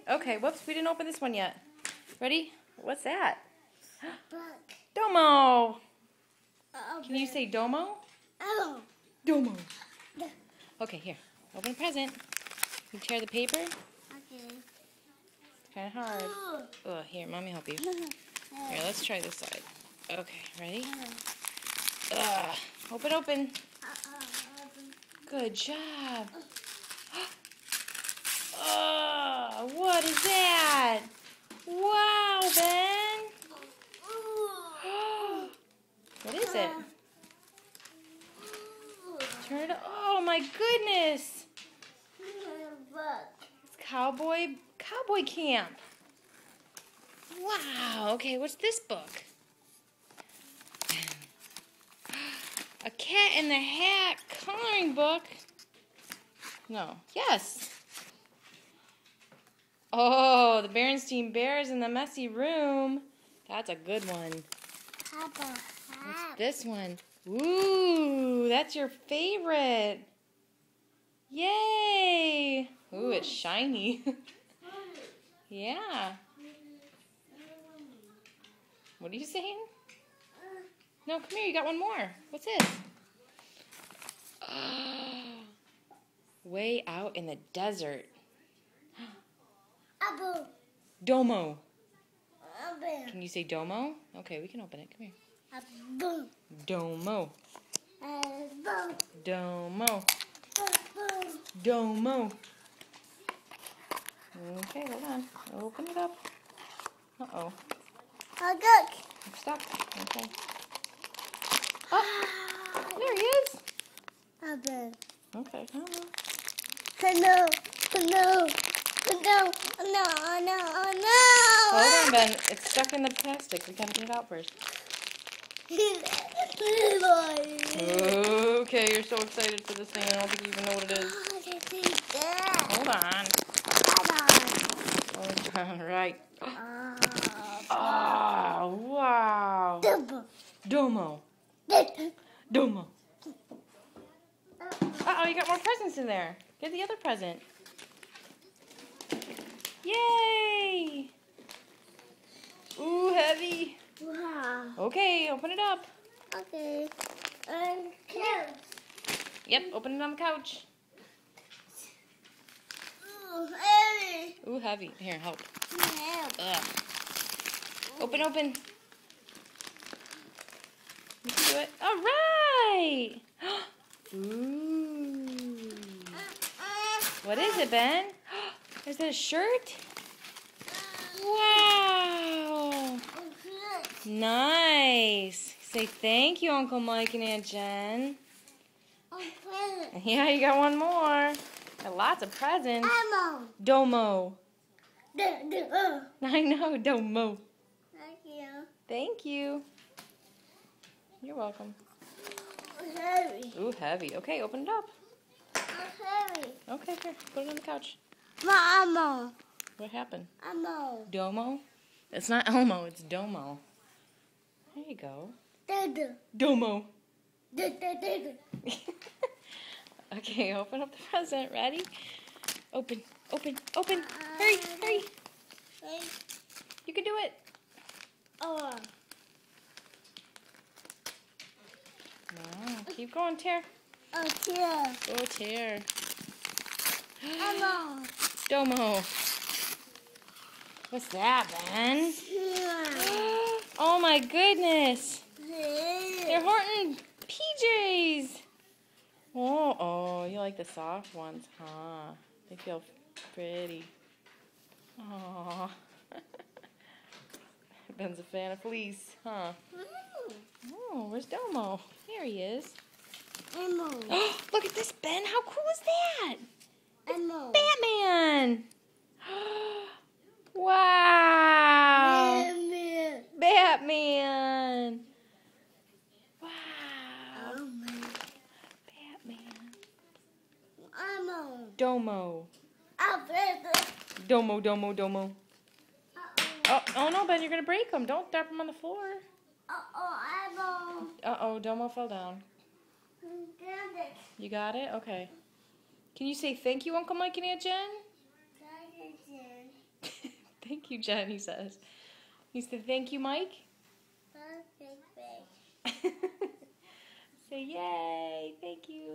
Okay, whoops, we didn't open this one yet. Ready? What's that? Book. Domo! Can you say Domo? Oh. Domo. Okay, here. Open a present. You tear the paper? Okay. It's kind of hard. Oh, here, Mommy help you. Here, let's try this side. Okay, ready? Open. Good job. Oh, what is that? Wow, Ben. What is it? Turn it. Oh my goodness. It's Cowboy Camp. Wow. Okay, what's this book? A Cat in the Hat coloring book. No. Yes. Oh, the Berenstain Bears in the Messy Room. That's a good one. What's this one? Ooh, that's your favorite. Yay. Ooh, it's shiny. Yeah. What are you saying? No, come here. You got one more. What's this? Way out in the desert. Domo. Can you say Domo? Okay, we can open it. Come here. Domo. Domo. Domo. Okay, hold on. Open it up. Uh-oh. Look. Stop. Okay. Oh, there he is. Okay. No. Hold on, Ben. It's stuck in the plastic. We gotta get it out first. Okay, you're so excited for this thing. I don't think you even know what it is. Hold on. Hold on. Right. Oh, wow. Domo. Domo. Uh-oh, you got more presents in there. Get the other present. Yay! Ooh, heavy. Wow. Okay, open it up. Okay. And couch. Yep, open it on the couch. Ooh, heavy. Ooh, heavy. Here, help. Help. Ugh. Open. You can do it. All right. Ooh. What is it, Ben? Is that a shirt? Wow. Nice. Say thank you, Uncle Mike and Aunt Jen. Yeah, you got one more. Got lots of presents. Domo. I know, Domo. Thank you. Thank you. You're welcome. Heavy. Ooh, heavy. Okay, open it up. Heavy. Okay, here. Put it on the couch. Mama. What happened? Elmo. Domo? It's not Elmo, it's Domo. There you go. Domo. Okay, open up the present. Ready? Open. Hurry. You can do it. Oh. Wow, keep going, tear. Oh, yeah. Oh, tear. Elmo. Domo. What's that, Ben? Yeah. Oh my goodness. They're Horton PJs. Oh, you like the soft ones, huh? They feel pretty. Aw. Ben's a fan of fleece, huh? Oh, where's Domo? Here he is. Elmo. Look at this, Ben. How cool is that? Elmo. Batman. Wow. Batman. Wow. Oh, man. Batman. Elmo. Domo. Domo. Domo. Oh no, Ben, you're going to break them. Don't drop them on the floor. Elmo. Uh-oh, Domo fell down. You got it? Okay. Can you say thank you, Uncle Mike and Aunt Jen? you, Jen, he says. He said, thank you, Mike. Say yay, thank you.